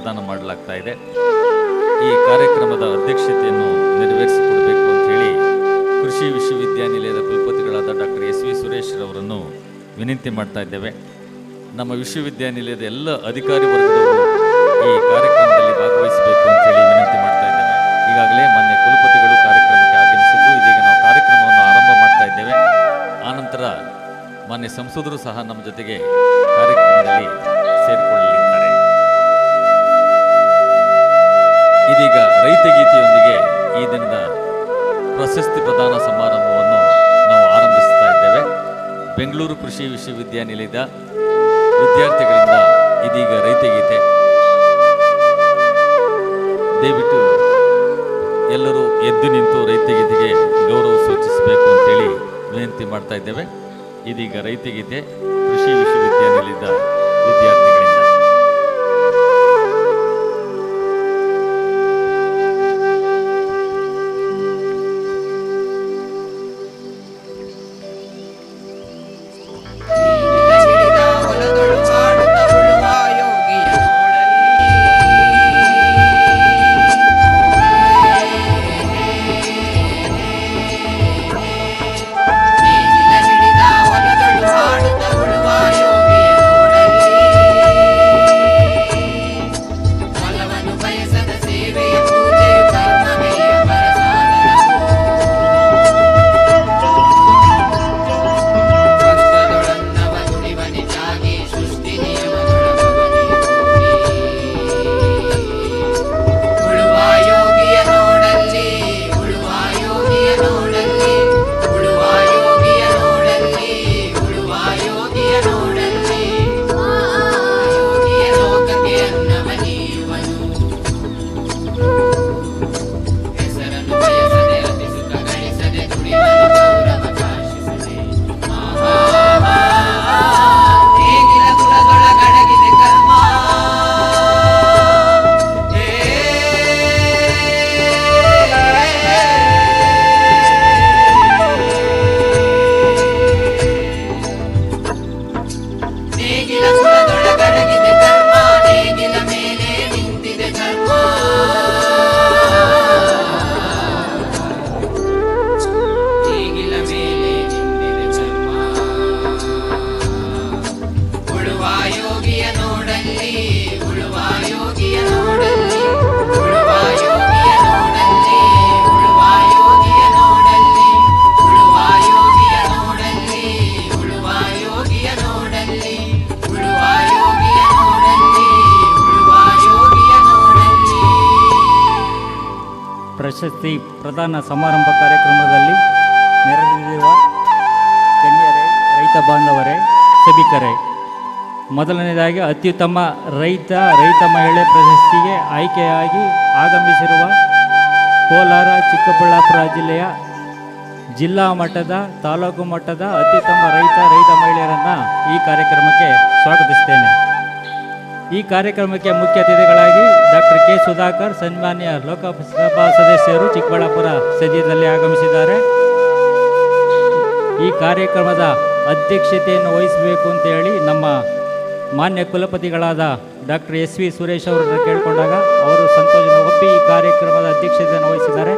ಪ್ರದಾನ ಮಾಡಲಾಗ್ತಾ ಇದೆ. ಈ ಕಾರ್ಯಕ್ರಮದ ಅಧ್ಯಕ್ಷತೆಯನ್ನು ನೆರವೇರಿಸಿಕೊಡಬೇಕು ಅಂತ ಹೇಳಿ ಕೃಷಿ ವಿಶ್ವವಿದ್ಯಾನಿಲಯದ ಕುಲಪತಿಗಳಾದ ಡಾಕ್ಟರ್ ಎಸ್ ವಿ ಸುರೇಶ್ ರವರನ್ನು ವಿನಂತಿ ಮಾಡ್ತಾ ಇದ್ದೇವೆ. ನಮ್ಮ ವಿಶ್ವವಿದ್ಯಾನಿಲಯದ ಎಲ್ಲ ಅಧಿಕಾರಿ ವರ್ಗದವರು ಈ ಕಾರ್ಯಕ್ರಮದಲ್ಲಿ ಭಾಗವಹಿಸಬೇಕು ಅಂತ ಹೇಳಿ ವಿನಂತಿ ಮಾಡ್ತಾ ಇದ್ದೇವೆ. ಈಗಾಗಲೇ ಮಾನ್ಯ ಕುಲಪತಿಗಳು ಕಾರ್ಯಕ್ರಮಕ್ಕೆ ಆಗಮಿಸಿದ್ದು, ಇದೀಗ ನಾವು ಕಾರ್ಯಕ್ರಮವನ್ನು ಆರಂಭ ಮಾಡ್ತಾ ಇದ್ದೇವೆ. ಆನಂತರ ಮಾನ್ಯ ಸಂಸದರು ಸಹ ನಮ್ಮ ಜೊತೆಗೆ ಕಾರ್ಯಕ್ರಮದಲ್ಲಿ ಸೇರಿಕೊಳ್ಳಲಿದ್ದಾರೆ. ಇದೀಗ ರೈತ ಗೀತೆಯೊಂದಿಗೆ ಈ ದಿನದ ಪ್ರಶಸ್ತಿ ಪ್ರದಾನ ಸಮಾರಂಭವನ್ನು ನಾವು ಆರಂಭಿಸ್ತಾ ಇದ್ದೇವೆ. ಬೆಂಗಳೂರು ಕೃಷಿ ವಿಶ್ವವಿದ್ಯಾನಿಲಯದ ವಿದ್ಯಾರ್ಥಿಗಳಿಂದ ಇದೀಗ ರೈತ ಗೀತೆ. ದಯವಿಟ್ಟು ಎಲ್ಲರೂ ಎದ್ದು ನಿಂತು ರೈತ ಗೀತೆಗೆ ಗೌರವ ಸೂಚಿಸಬೇಕು ಅಂತೇಳಿ ವಿನಂತಿ ಮಾಡ್ತಾ ಇದ್ದೇವೆ. ಇದೀಗ ರೈತ ಗೀತೆ ಕೃಷಿ ವಿಶ್ವವಿದ್ಯಾನಿಲಯದ ವಿದ್ಯಾರ್ಥಿಗಳಿಂದ. ಪ್ರಶಸ್ತಿ ಪ್ರದಾನ ಸಮಾರಂಭ ಕಾರ್ಯಕ್ರಮದಲ್ಲಿ ನೆರವೇರಿರುವ ಗಣ್ಯರೇ, ರೈತ ಬಾಂಧವರೇ, ಸಭಿಕರೇ, ಮೊದಲನೇದಾಗಿ ಅತ್ಯುತ್ತಮ ರೈತ ಮಹಿಳೆ ಪ್ರಶಸ್ತಿಗೆ ಆಯ್ಕೆಯಾಗಿ ಆಗಮಿಸಿರುವ ಕೋಲಾರ ಚಿಕ್ಕಬಳ್ಳಾಪುರ ಜಿಲ್ಲೆಯ ಜಿಲ್ಲಾ ಮಟ್ಟದ, ತಾಲೂಕು ಮಟ್ಟದ ಅತ್ಯುತ್ತಮ ರೈತ ಮಹಿಳೆಯರನ್ನು ಈ ಕಾರ್ಯಕ್ರಮಕ್ಕೆ ಸ್ವಾಗತಿಸ್ತೇನೆ. ಈ ಕಾರ್ಯಕ್ರಮಕ್ಕೆ ಮುಖ್ಯ ಅತಿಥಿಗಳಾಗಿ ಡಾಕ್ಟರ್ ಕೆ ಸುಧಾಕರ್, ಸನ್ಮಾನ್ಯ ಲೋಕಸಭಾ ಸದಸ್ಯರು, ಚಿಕ್ಕಬಳ್ಳಾಪುರ ಸದ್ಯದಲ್ಲಿ ಆಗಮಿಸಿದ್ದಾರೆ. ಈ ಕಾರ್ಯಕ್ರಮದ ಅಧ್ಯಕ್ಷತೆಯನ್ನು ವಹಿಸಬೇಕು ಅಂತ ಹೇಳಿ ನಮ್ಮ ಮಾನ್ಯ ಕುಲಪತಿಗಳಾದ ಡಾಕ್ಟರ್ ಎಸ್ ವಿ ಸುರೇಶ್ ಅವರನ್ನು ಕೇಳಿಕೊಂಡಾಗ ಅವರು ಸಂತೋಷದಿಂದ ಒಪ್ಪಿ ಈ ಕಾರ್ಯಕ್ರಮದ ಅಧ್ಯಕ್ಷತೆಯನ್ನು ವಹಿಸಿದ್ದಾರೆ.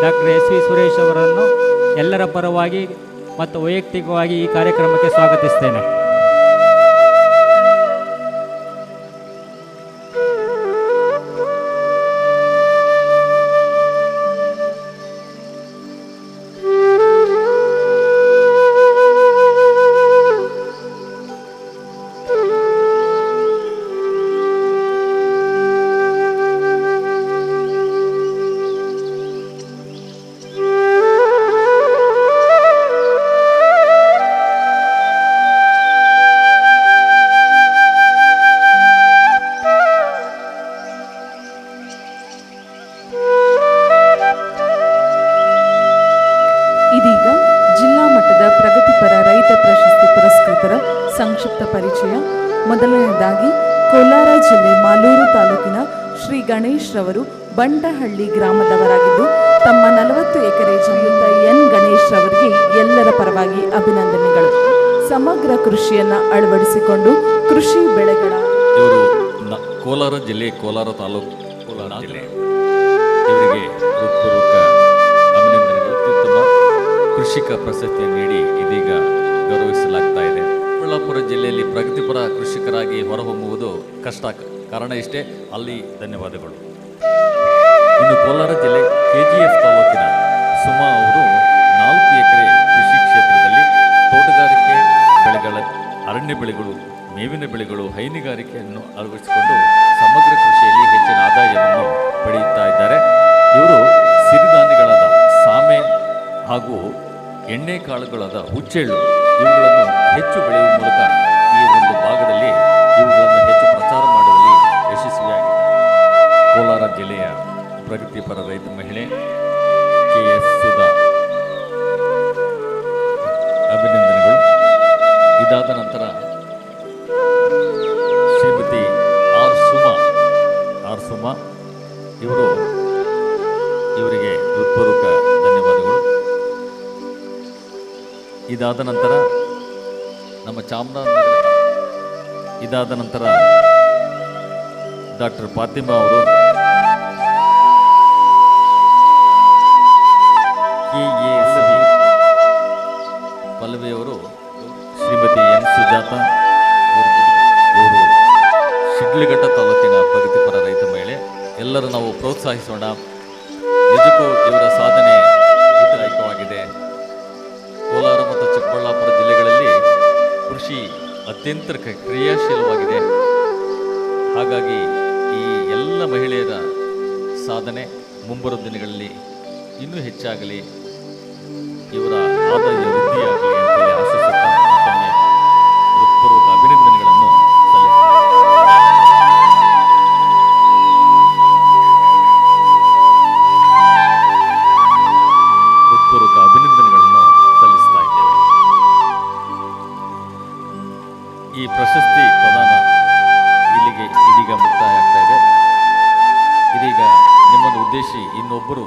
ಡಾಕ್ಟರ್ ಎಸ್ ವಿ ಸುರೇಶ್ ಅವರನ್ನು ಎಲ್ಲರ ಪರವಾಗಿ ಮತ್ತು ವೈಯಕ್ತಿಕವಾಗಿ ಈ ಕಾರ್ಯಕ್ರಮಕ್ಕೆ ಸ್ವಾಗತಿಸ್ತೇನೆ. ಇದೀಗ ಜಿಲ್ಲಾ ಮಟ್ಟದ ಪ್ರಗತಿಪರ ರೈತ ಪ್ರಶಸ್ತಿ ಪುರಸ್ಕೃತರ ಸಂಕ್ಷಿಪ್ತ ಪರಿಚಯ. ಮೊದಲನೇದಾಗಿ ಕೋಲಾರ ಜಿಲ್ಲೆ ಮಾಲೂರು ತಾಲೂಕಿನ ಶ್ರೀ ಗಣೇಶ್ ರವರು ಬಂಡಹಳ್ಳಿ ಗ್ರಾಮದವರಾಗಿದ್ದು ತಮ್ಮ 40 ಎಕರೆ ಜಮೀನಿಂದ ಎನ್ ಗಣೇಶ್ ರವರಿಗೆ ಎಲ್ಲರ ಪರವಾಗಿ ಅಭಿನಂದನೆಗಳು. ಸಮಗ್ರ ಕೃಷಿಯನ್ನು ಅಳವಡಿಸಿಕೊಂಡು ಕೃಷಿ ಬೆಳೆಗಳ ಕೋಲಾರ ಜಿಲ್ಲೆ, ಕೋಲಾರ ತಾಲೂಕು, ಕೋಲಾರ ಜಿಲ್ಲೆ ಇವರಿಗೆ ಹೃತ್ಪೂರ್ವಕ ಅಭಿನಂದನೆಗಳು. ಅತ್ಯುತ್ತಮ ಕೃಷಿಕ ಪ್ರಶಸ್ತಿಯನ್ನು ನೀಡಿ ಇದೀಗ ಗೌರವಿಸಲಾಗ್ತಾ ಇದೆ. ಚಿಕ್ಕಬಳ್ಳಾಪುರ ಜಿಲ್ಲೆಯಲ್ಲಿ ಪ್ರಗತಿಪರ ಕೃಷಿಕರಾಗಿ ಹೊರಹೊಮ್ಮುವುದು ಕಷ್ಟ. ಕಾರಣ ಇಷ್ಟೇ, ಅಲ್ಲಿ ಧನ್ಯವಾದಗಳು. ಇನ್ನು ಕೋಲಾರ ಜಿಲ್ಲೆ KGF ತಾಲೂಕಿನ ಸುಮಾ ಅವರು 4 ಎಕರೆ ಕೃಷಿ ಕ್ಷೇತ್ರದಲ್ಲಿ ತೋಟಗಾರಿಕೆ ಬೆಳೆಗಳ, ಅರಣ್ಯ ಬೆಳೆಗಳು, ಮೇವಿನ ಬೆಳೆಗಳು, ಹೈನುಗಾರಿಕೆಯನ್ನು ಅಳವಡಿಸಿಕೊಂಡು ಸಮಗ್ರ ಕೃಷಿಯಲ್ಲಿ ಹೆಚ್ಚಿನ ಆದಾಯವನ್ನು ಪಡೆಯುತ್ತಾ ಇದ್ದಾರೆ. ಇವರು ಸಿರಿಧಾನ್ಯಗಳಾದ ಸಾಮೆ ಹಾಗೂ ಎಣ್ಣೆ ಕಾಳುಗಳಾದ ಹುಚ್ಚೆಳ್ಳು ಇವುಗಳನ್ನು ಹೆಚ್ಚು ಬೆಳೆಯುವ ಮೂಲಕ ಈ ಒಂದು ಭಾಗದಲ್ಲಿ ಇವುಗಳನ್ನು ಹೆಚ್ಚು ಪ್ರಚಾರ ಮಾಡುವಲ್ಲಿ ಯಶಸ್ವಿಯಾಗಿದೆ. ಕೋಲಾರ ಜಿಲ್ಲೆಯ ಪ್ರಗತಿಪರ ರೈತ ಮಹಿಳೆ KS ಸುಧಾ, ಅಭಿನಂದನೆಗಳು. ಇದಾದ ನಂತರ ಶ್ರೀಮತಿ ಆರ್ ಸುಮಾ ಇವರಿಗೆ ಹೃತ್ಪೂರ್ವಕ ಧನ್ಯವಾದಗಳು. ಇದಾದ ನಂತರ ನಮ್ಮ ಚಾಮರಾಜನಗರ, ಇದಾದ ನಂತರ ಡಾಕ್ಟರ್ ಫಾತಿಮಾ ಅವರು, ಪಲ್ಲವಿಯವರು, ಶ್ರೀಮತಿ ಎನ್ ಸುಜಾತ ಇವರು ಶಿಡ್ಲಘಟ್ಟ ತಾಲೂಕಿನ ಪ್ರಗತಿಪರ ರೈತ ಮಹಿಳೆ. ಎಲ್ಲರೂ ನಾವು ಪ್ರೋತ್ಸಾಹಿಸೋಣ. ನಿಜಕ್ಕೂ ಇವರ ಸಾಧನೆ ಹಿತದಾಯಕವಾಗಿದೆ. ಕೋಲಾರ ಮತ್ತು ಚಿಕ್ಕಬಳ್ಳಾಪುರ ಜಿಲ್ಲೆಗಳಲ್ಲಿ ಕೃಷಿ ಅತ್ಯಂತ ಕ್ರಿಯಾಶೀಲವಾಗಿದೆ. ಹಾಗಾಗಿ ಈ ಎಲ್ಲ ಮಹಿಳೆಯರ ಸಾಧನೆ ಮುಂಬರುವ ದಿನಗಳಲ್ಲಿ ಇನ್ನೂ ಹೆಚ್ಚಾಗಲಿ, ಇವರ ಆದಾಯ ವೃದ್ಧಿಯಾಗಲಿ ಅಂತೇಳಿ ಆಶಿಸುತ್ತಾ ಮತ್ತೊಮ್ಮೆ ಹೃತ್ಪೂರ್ವಕ ಅಭಿನಂದನೆಗಳನ್ನು ಸಲ್ಲಿಸ್ತಾ ಇದ್ದೇವೆ. ಈ ಪ್ರಶಸ್ತಿ ಪ್ರದಾನ ಇಲ್ಲಿಗೆ ಇದೀಗ ಮುಕ್ತಾಯ ಆಗ್ತಾ ಇದೆ. ಇದೀಗ ನಿಮ್ಮನ್ನು ಉದ್ದೇಶಿ ಇನ್ನೊಬ್ಬರು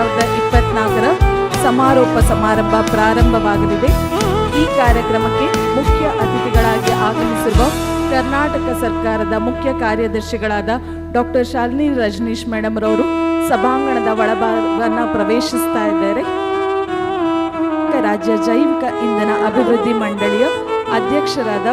2024 ಸಮಾರೋಪ ಸಮಾರಂಭ ಪ್ರಾರಂಭವಾಗಲಿದೆ. ಈ ಕಾರ್ಯಕ್ರಮಕ್ಕೆ ಮುಖ್ಯ ಅತಿಥಿಗಳಾಗಿ ಆಗಮಿಸಿರುವ ಕರ್ನಾಟಕ ಸರ್ಕಾರದ ಮುಖ್ಯ ಕಾರ್ಯದರ್ಶಿಗಳಾದ ಡಾಕ್ಟರ್ ಶಾಲಿನಿ ರಜನೀಶ್ ಮೇಡಮ್ ರವರು ಸಭಾಂಗಣದ ಒಳಭಾಗವನ್ನು ಪ್ರವೇಶಿಸ್ತಾ ಇದ್ದಾರೆ. ರಾಜ್ಯ ಜೈವಿಕ ಇಂಧನ ಅಭಿವೃದ್ಧಿ ಮಂಡಳಿಯ ಅಧ್ಯಕ್ಷರಾದ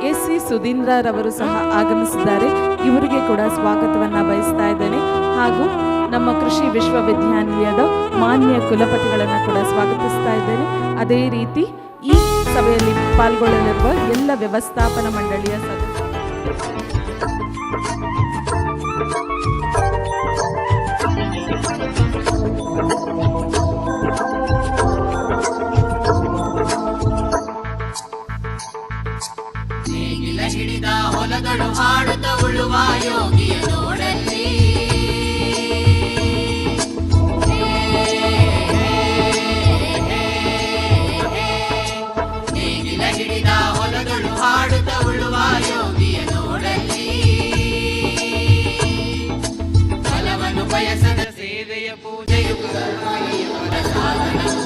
ಎಸ್.ಸಿ. ಸುಧೀಂದ್ರರವರು ಸಹ ಆಗಮಿಸಿದ್ದಾರೆ. ಇವರಿಗೆ ಕೂಡ ಸ್ವಾಗತವನ್ನು ಬಯಸ್ತಾ ಇದ್ದೇನೆ. ಹಾಗೂ ನಮ್ಮ ಕೃಷಿ ವಿಶ್ವವಿದ್ಯಾನಿಲಯದ ಮಾನ್ಯ ಕುಲಪತಿಗಳನ್ನು ಕೂಡ ಸ್ವಾಗತಿಸ್ತಾ ಇದ್ದೇನೆ. ಅದೇ ರೀತಿ ಈ ಸಭೆಯಲ್ಲಿ ಪಾಲ್ಗೊಳ್ಳಲಿರುವ ಎಲ್ಲ ವ್ಯವಸ್ಥಾಪನಾ ಮಂಡಳಿಯ ಸದಸ್ಯರು. ಹಿಡಿದ ಹೊಲಗಳು ಹಾಡುತ್ತ ಉಳುವ ಯೋಗಿಯ ನೋಡಲ್ಲಿ ನೇಗಿಲ ಹಿಡಿದ ಹೊಲಗಳು ಹಾಡುತ್ತ ಉಳುವ ಯೋಗಿಯ ನೋಡಲ್ಲಿ ಫಲವನ್ನು ಬಯಸದ ಸೇವೆಯ ಪೂಜೆಯು ಕರುಣೆಯವರ ಸಾಧನವು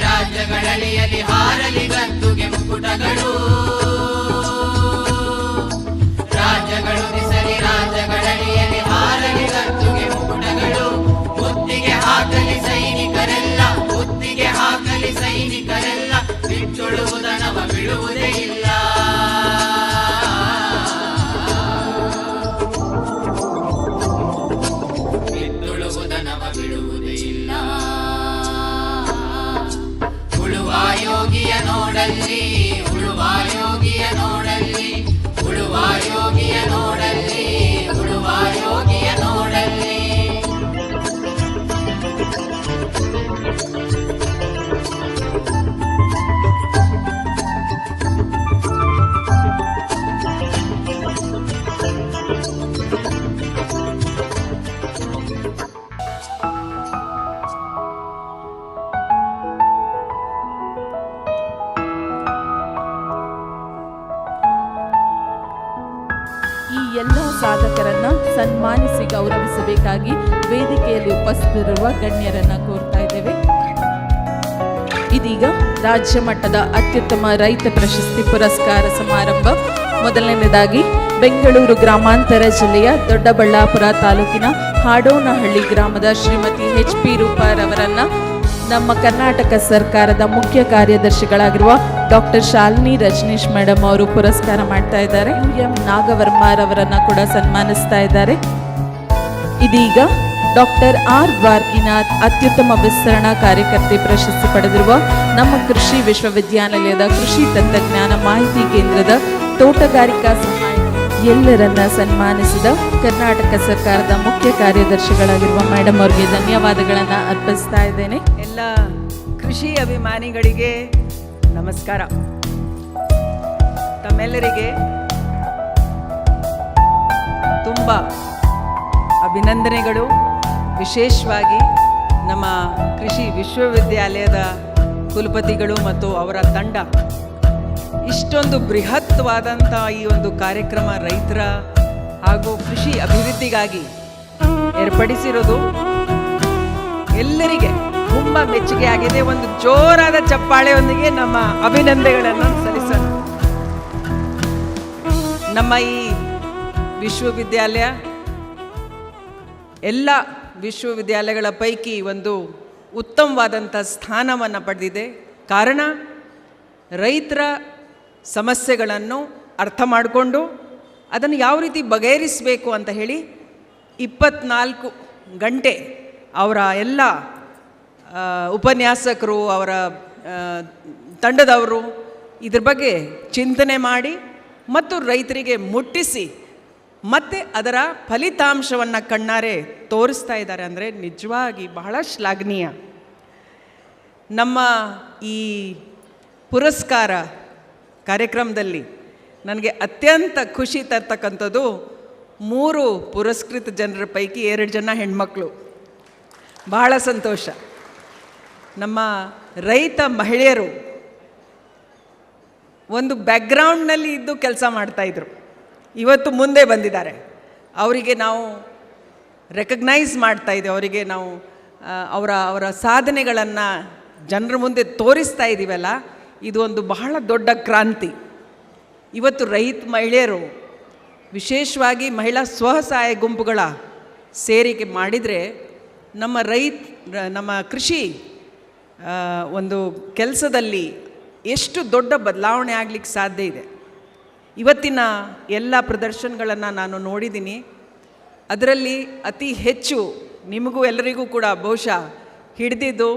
ರಾಜ್ಯಗಳಳಿಯಲಿ ಹಾರಲಿ ಗದ್ದುಗೆ ಮುಕುಟಗಳು ರಾಜ್ಯಗಳು ದಿಸಲಿ ರಾಜ್ಯಗಳಳಿಯಲಿ ಹಾರಲಿ ಗದ್ದುಗೆ ಮುಕುಟಗಳು ಮುತ್ತಿಗೆ ಹಾಕಲಿ ಸೈನಿಕರೆಲ್ಲ ಮುತ್ತಿಗೆ ಹಾಕಲಿ ಸೈನಿಕರೆಲ್ಲ ಬಿಚ್ಚೊಳುವುದನವ ಬಿಡುವುದೇ ಇಲ್ಲ ಬಿತ್ತುಳುವುದನವ ಬಿಡುವುದೇ ಇಲ್ಲ ಯೋಗಿಯ ನೋಡಲ್ಲಿ ಉಳುವ ಯೋಗಿಯ ನೋಡಲ್ಲಿ ಉಳುವ ಯೋಗಿಯ ನೋಡಲ್ಲಿ ಉಳುವ ಯೋಗಿಯ ನೋಡಲ್ಲಿ ಈ ಎಲ್ಲ ಸಾಧಕರನ್ನ ಸನ್ಮಾನಿಸಿ ಗೌರವಿಸಬೇಕಾಗಿ ವೇದಿಕೆಯಲ್ಲಿ ಉಪಸ್ಥಿತರಿರುವ ಗಣ್ಯರನ್ನ ಕೋರ್ತಾ ಇದ್ದೇವೆ. ಇದೀಗ ರಾಜ್ಯ ಮಟ್ಟದ ಅತ್ಯುತ್ತಮ ರೈತ ಪ್ರಶಸ್ತಿ ಪುರಸ್ಕಾರ ಸಮಾರಂಭ. ಮೊದಲನೇದಾಗಿ ಬೆಂಗಳೂರು ಗ್ರಾಮಾಂತರ ಜಿಲ್ಲೆಯ ದೊಡ್ಡಬಳ್ಳಾಪುರ ತಾಲೂಕಿನ ಹಾಡೋನಹಳ್ಳಿ ಗ್ರಾಮದ ಶ್ರೀಮತಿ ಎಚ್.ಪಿ. ರೂಪಾರವರನ್ನ ನಮ್ಮ ಕರ್ನಾಟಕ ಸರ್ಕಾರದ ಮುಖ್ಯ ಕಾರ್ಯದರ್ಶಿಗಳಾಗಿರುವ ಡಾಕ್ಟರ್ ಶಾಲಿನಿ ರಜನೀಶ್ ಮೇಡಮ್ ಅವರು ಪುರಸ್ಕಾರ ಮಾಡ್ತಾ ಇದ್ದಾರೆ. ಎಂ ನಾಗವರ್ಮರವರನ್ನ ಕೂಡ ಸನ್ಮಾನಿಸ್ತಾ ಇದ್ದಾರೆ. ಇದೀಗ ಡಾಕ್ಟರ್ ಆರ್ ದ್ವಾರ್ಕಿನಾಥ್ ಅತ್ಯುತ್ತಮ ವಿಸ್ತರಣಾ ಕಾರ್ಯಕರ್ತೆ ಪ್ರಶಸ್ತಿ ಪಡೆದಿರುವ ನಮ್ಮ ಕೃಷಿ ವಿಶ್ವವಿದ್ಯಾನಿಲಯದ ಕೃಷಿ ತಂತ್ರಜ್ಞಾನ ಮಾಹಿತಿ ಕೇಂದ್ರದ ತೋಟಗಾರಿಕಾ ಸಹಾಯಕ ಎಲ್ಲರನ್ನ ಸನ್ಮಾನಿಸಿದ ಕರ್ನಾಟಕ ಸರ್ಕಾರದ ಮುಖ್ಯ ಕಾರ್ಯದರ್ಶಿಗಳಾಗಿರುವ ಮೇಡಮ್ ಅವರಿಗೆ ಧನ್ಯವಾದಗಳನ್ನು ಅರ್ಪಿಸ್ತಾ ಇದ್ದೇನೆ. ಎಲ್ಲ ಕೃಷಿ ಅಭಿಮಾನಿಗಳಿಗೆ ನಮಸ್ಕಾರ. ತಮ್ಮೆಲ್ಲರಿಗೆ ತುಂಬ ಅಭಿನಂದನೆಗಳು. ವಿಶೇಷವಾಗಿ ನಮ್ಮ ಕೃಷಿ ವಿಶ್ವವಿದ್ಯಾಲಯದ ಕುಲಪತಿಗಳು ಮತ್ತು ಅವರ ತಂಡ ಇಷ್ಟೊಂದು ಬೃಹತ್ವಾದಂಥ ಈ ಒಂದು ಕಾರ್ಯಕ್ರಮ ರೈತರ ಹಾಗೂ ಕೃಷಿ ಅಭಿವೃದ್ಧಿಗಾಗಿ ಏರ್ಪಡಿಸಿರೋದು ಎಲ್ಲರಿಗೆ ತುಂಬ ಮೆಚ್ಚುಗೆ ಆಗಿದೆ. ಒಂದು ಜೋರಾದ ಚಪ್ಪಾಳೆಯೊಂದಿಗೆ ನಮ್ಮ ಅಭಿನಂದನೆಗಳನ್ನು ಸಲ್ಲಿಸೋಣ. ನಮ್ಮ ಈ ವಿಶ್ವವಿದ್ಯಾಲಯ ಎಲ್ಲ ವಿಶ್ವವಿದ್ಯಾಲಯಗಳ ಪೈಕಿ ಒಂದು ಉತ್ತಮವಾದಂಥ ಸ್ಥಾನವನ್ನು ಪಡೆದಿದೆ. ಕಾರಣ ರೈತರ ಸಮಸ್ಯೆಗಳನ್ನು ಅರ್ಥ ಮಾಡಿಕೊಂಡು ಅದನ್ನು ಯಾವ ರೀತಿ ಬಗೆಹರಿಸಬೇಕು ಅಂತ ಹೇಳಿ 24 ಗಂಟೆ ಅವರ ಎಲ್ಲ ಉಪನ್ಯಾಸಕರು, ಅವರ ತಂಡದವರು ಇದ್ರ ಬಗ್ಗೆ ಚಿಂತನೆ ಮಾಡಿ ಮತ್ತು ರೈತರಿಗೆ ಮುಟ್ಟಿಸಿ ಮತ್ತು ಅದರ ಫಲಿತಾಂಶವನ್ನು ಕಣ್ಣಾರೆ ತೋರಿಸ್ತಾ ಇದ್ದಾರೆ ಅಂದರೆ ನಿಜವಾಗಿ ಬಹಳ ಶ್ಲಾಘನೀಯ. ನಮ್ಮ ಈ ಪುರಸ್ಕಾರ ಕಾರ್ಯಕ್ರಮದಲ್ಲಿ ನನಗೆ ಅತ್ಯಂತ ಖುಷಿ ತರ್ತಕ್ಕಂಥದ್ದು 3 ಪುರಸ್ಕೃತ ಜನರ ಪೈಕಿ 2 ಜನ ಹೆಣ್ಮಕ್ಳು. ಬಹಳ ಸಂತೋಷ. ನಮ್ಮ ರೈತ ಮಹಿಳೆಯರು ಒಂದು ಬ್ಯಾಕ್ಗ್ರೌಂಡ್ನಲ್ಲಿ ಇದ್ದು ಕೆಲಸ ಮಾಡ್ತಾಯಿದ್ರು, ಇವತ್ತು ಮುಂದೆ ಬಂದಿದ್ದಾರೆ. ಅವರಿಗೆ ನಾವು ರೆಕಗ್ನೈಸ್ ಮಾಡ್ತಾಯಿದ್ದೇವೆ, ಅವರಿಗೆ ನಾವು ಅವರ ಸಾಧನೆಗಳನ್ನು ಜನರ ಮುಂದೆ ತೋರಿಸ್ತಾ ಇದ್ದೀವಲ್ಲ, ಇದು ಒಂದು ಬಹಳ ದೊಡ್ಡ ಕ್ರಾಂತಿ. ಇವತ್ತು ರೈತ ಮಹಿಳೆಯರು ವಿಶೇಷವಾಗಿ ಮಹಿಳಾ ಸ್ವಸಹಾಯ ಗುಂಪುಗಳ ಸೇರಿಕೆ ಮಾಡಿದರೆ ನಮ್ಮ ಕೃಷಿ ಒಂದು ಕೆಲಸದಲ್ಲಿ ಎಷ್ಟು ದೊಡ್ಡ ಬದಲಾವಣೆ ಆಗಲಿಕ್ಕೆ ಸಾಧ್ಯ ಇದೆ. ಇವತ್ತಿನ ಎಲ್ಲ ಪ್ರದರ್ಶನಗಳನ್ನು ನಾನು ನೋಡಿದ್ದೀನಿ. ಅದರಲ್ಲಿ ಅತಿ ಹೆಚ್ಚು ನಿಮಗೂ ಎಲ್ಲರಿಗೂ ಕೂಡ ಬಹುಶಃ ಹಿಡಿದಿದ್ದು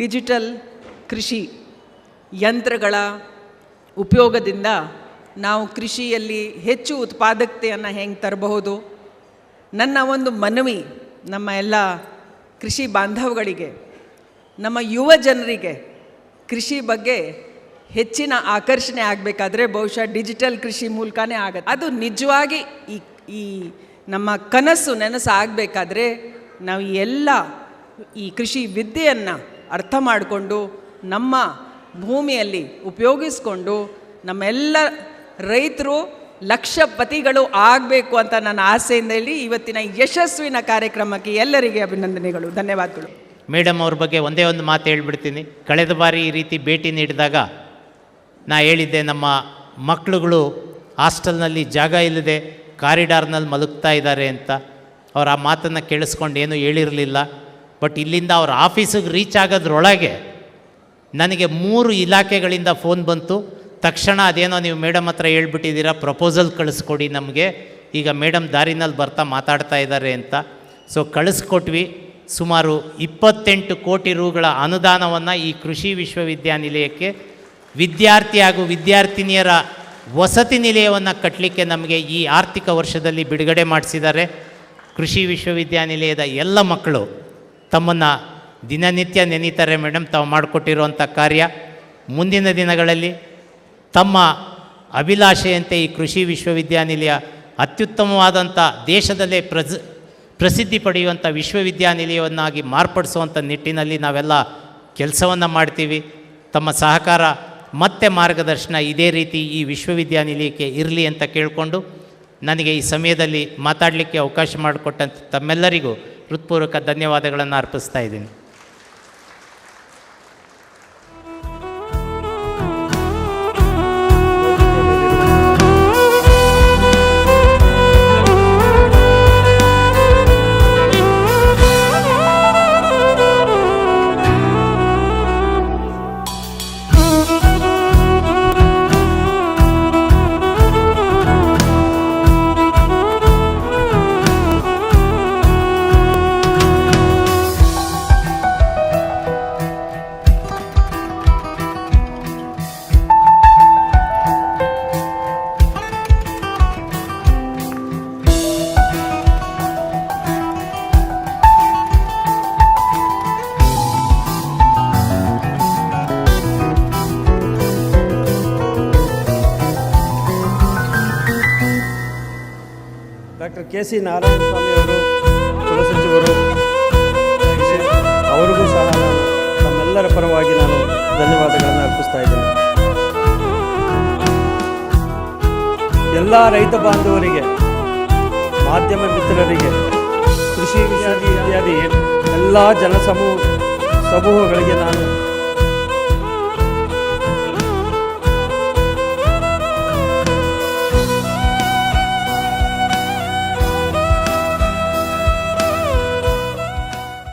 ಡಿಜಿಟಲ್ ಕೃಷಿ ಯಂತ್ರಗಳ ಉಪಯೋಗದಿಂದ ನಾವು ಕೃಷಿಯಲ್ಲಿ ಹೆಚ್ಚು ಉತ್ಪಾದಕತೆಯನ್ನು ಹೆಂಗೆ ತರಬಹುದು. ನನ್ನ ಒಂದು ಮನವಿ ನಮ್ಮ ಎಲ್ಲ ಕೃಷಿ ಬಾಂಧವಗಳಿಗೆ, ನಮ್ಮ ಯುವ ಜನರಿಗೆ ಕೃಷಿ ಬಗ್ಗೆ ಹೆಚ್ಚಿನ ಆಕರ್ಷಣೆ ಆಗಬೇಕಾದ್ರೆ ಬಹುಶಃ ಡಿಜಿಟಲ್ ಕೃಷಿ ಮೂಲಕನೇ ಆಗುತ್ತೆ. ಅದು ನಿಜವಾಗಿ ಈ ನಮ್ಮ ನನಸು ಆಗಬೇಕಾದ್ರೆ ನಾವು ಈ ಕೃಷಿ ವಿದ್ಯೆಯನ್ನು ಅರ್ಥ ಮಾಡಿಕೊಂಡು ನಮ್ಮ ಭೂಮಿಯಲ್ಲಿ ಉಪಯೋಗಿಸ್ಕೊಂಡು ನಮ್ಮೆಲ್ಲ ರೈತರು ಲಕ್ಷಪತಿಗಳು ಆಗಬೇಕು ಅಂತ ನನ್ನ ಆಸೆಯಿಂದ ಹೇಳಿ ಇವತ್ತಿನ ಯಶಸ್ವಿನ ಕಾರ್ಯಕ್ರಮಕ್ಕೆ ಎಲ್ಲರಿಗೆ ಅಭಿನಂದನೆಗಳು, ಧನ್ಯವಾದಗಳು. ಮೇಡಮ್ ಅವ್ರ ಬಗ್ಗೆ ಒಂದೇ ಒಂದು ಮಾತು ಹೇಳ್ಬಿಡ್ತೀನಿ. ಕಳೆದ ಬಾರಿ ಈ ರೀತಿ ಭೇಟಿ ನೀಡಿದಾಗ ನಾ ಹೇಳಿದ್ದೆ, ನಮ್ಮ ಮಕ್ಕಳುಗಳು ಹಾಸ್ಟೆಲ್ನಲ್ಲಿ ಜಾಗ ಇಲ್ಲದೆ ಕಾರಿಡಾರ್ನಲ್ಲಿ ಮಲಗ್ತಾ ಇದ್ದಾರೆ ಅಂತ. ಅವ್ರು ಆ ಮಾತನ್ನು ಕೇಳಿಸ್ಕೊಂಡು ಏನೂ ಹೇಳಿರಲಿಲ್ಲ. ಬಟ್ ಇಲ್ಲಿಂದ ಅವ್ರ ಆಫೀಸಿಗೆ ರೀಚ್ ಆಗೋದ್ರೊಳಗೆ ನನಗೆ 3 ಇಲಾಖೆಗಳಿಂದ ಫೋನ್ ಬಂತು. ತಕ್ಷಣ ಅದೇನೋ ನೀವು ಮೇಡಮ್ ಹತ್ರ ಹೇಳ್ಬಿಟ್ಟಿದ್ದೀರಾ, ಪ್ರಪೋಸಲ್ ಕಳಿಸ್ಕೊಡಿ ನಮಗೆ, ಈಗ ಮೇಡಮ್ ದಾರಿನಲ್ಲಿ ಬರ್ತಾ ಮಾತಾಡ್ತಾ ಇದ್ದಾರೆ ಅಂತ. ಸೊ ಕಳಿಸ್ಕೊಟ್ವಿ. ಸುಮಾರು 28 ಕೋಟಿ ರೂಗಳ ಅನುದಾನವನ್ನು ಈ ಕೃಷಿ ವಿಶ್ವವಿದ್ಯಾನಿಲಯಕ್ಕೆ ವಿದ್ಯಾರ್ಥಿ ಹಾಗೂ ವಿದ್ಯಾರ್ಥಿನಿಯರ ವಸತಿ ನಿಲಯವನ್ನು ಕಟ್ಟಲಿಕ್ಕೆ ನಮಗೆ ಈ ಆರ್ಥಿಕ ವರ್ಷದಲ್ಲಿ ಬಿಡುಗಡೆ ಮಾಡಿಸಿದ್ದಾರೆ. ಕೃಷಿ ವಿಶ್ವವಿದ್ಯಾನಿಲಯದ ಎಲ್ಲ ಮಕ್ಕಳು ತಮ್ಮನ್ನು ದಿನನಿತ್ಯ ನೆನೀತಾರೆ ಮೇಡಮ್, ತಾವು ಮಾಡಿಕೊಟ್ಟಿರುವಂಥ ಕಾರ್ಯ. ಮುಂದಿನ ದಿನಗಳಲ್ಲಿ ತಮ್ಮ ಅಭಿಲಾಷೆಯಂತೆ ಈ ಕೃಷಿ ವಿಶ್ವವಿದ್ಯಾನಿಲಯ ಅತ್ಯುತ್ತಮವಾದಂಥ ದೇಶದಲ್ಲೇ ಪ್ರಸಿದ್ಧಿ ಪಡೆಯುವಂಥ ವಿಶ್ವವಿದ್ಯಾನಿಲಯವನ್ನಾಗಿ ಮಾರ್ಪಡಿಸುವಂಥ ನಿಟ್ಟಿನಲ್ಲಿ ನಾವೆಲ್ಲ ಕೆಲಸವನ್ನು ಮಾಡ್ತೀವಿ. ತಮ್ಮ ಸಹಕಾರ ಮತ್ತು ಮಾರ್ಗದರ್ಶನ ಇದೇ ರೀತಿ ಈ ವಿಶ್ವವಿದ್ಯಾನಿಲಯಕ್ಕೆ ಇರಲಿ ಅಂತ ಕೇಳಿಕೊಂಡು ನನಗೆ ಈ ಸಮಯದಲ್ಲಿ ಮಾತಾಡಲಿಕ್ಕೆ ಅವಕಾಶ ಮಾಡಿಕೊಟ್ಟಂಥ ತಮ್ಮೆಲ್ಲರಿಗೂ ಹೃತ್ಪೂರ್ವಕ ಧನ್ಯವಾದಗಳನ್ನು ಅರ್ಪಿಸ್ತಾ ಇದ್ದೀನಿ. Doctor KC. ನಾರಾಯಣಸ್ವಾಮಿ ಅವರು, ಕುಲಸಚಿವರು, ಅವರಿಗೂ ಸಹ ತಮ್ಮೆಲ್ಲರ ಪರವಾಗಿ ನಾನು ಧನ್ಯವಾದಗಳನ್ನು ಅರ್ಪಿಸ್ತಾ ಇದ್ದೇನೆ. ಎಲ್ಲ ರೈತ ಬಾಂಧವರಿಗೆ, ಮಾಧ್ಯಮ ಮಿತ್ರರಿಗೆ, ಕೃಷಿ ವಿಶ್ವವಿದ್ಯಾಲಯ ಎಲ್ಲ ಸಮೂಹಗಳಿಗೆ ನಾನು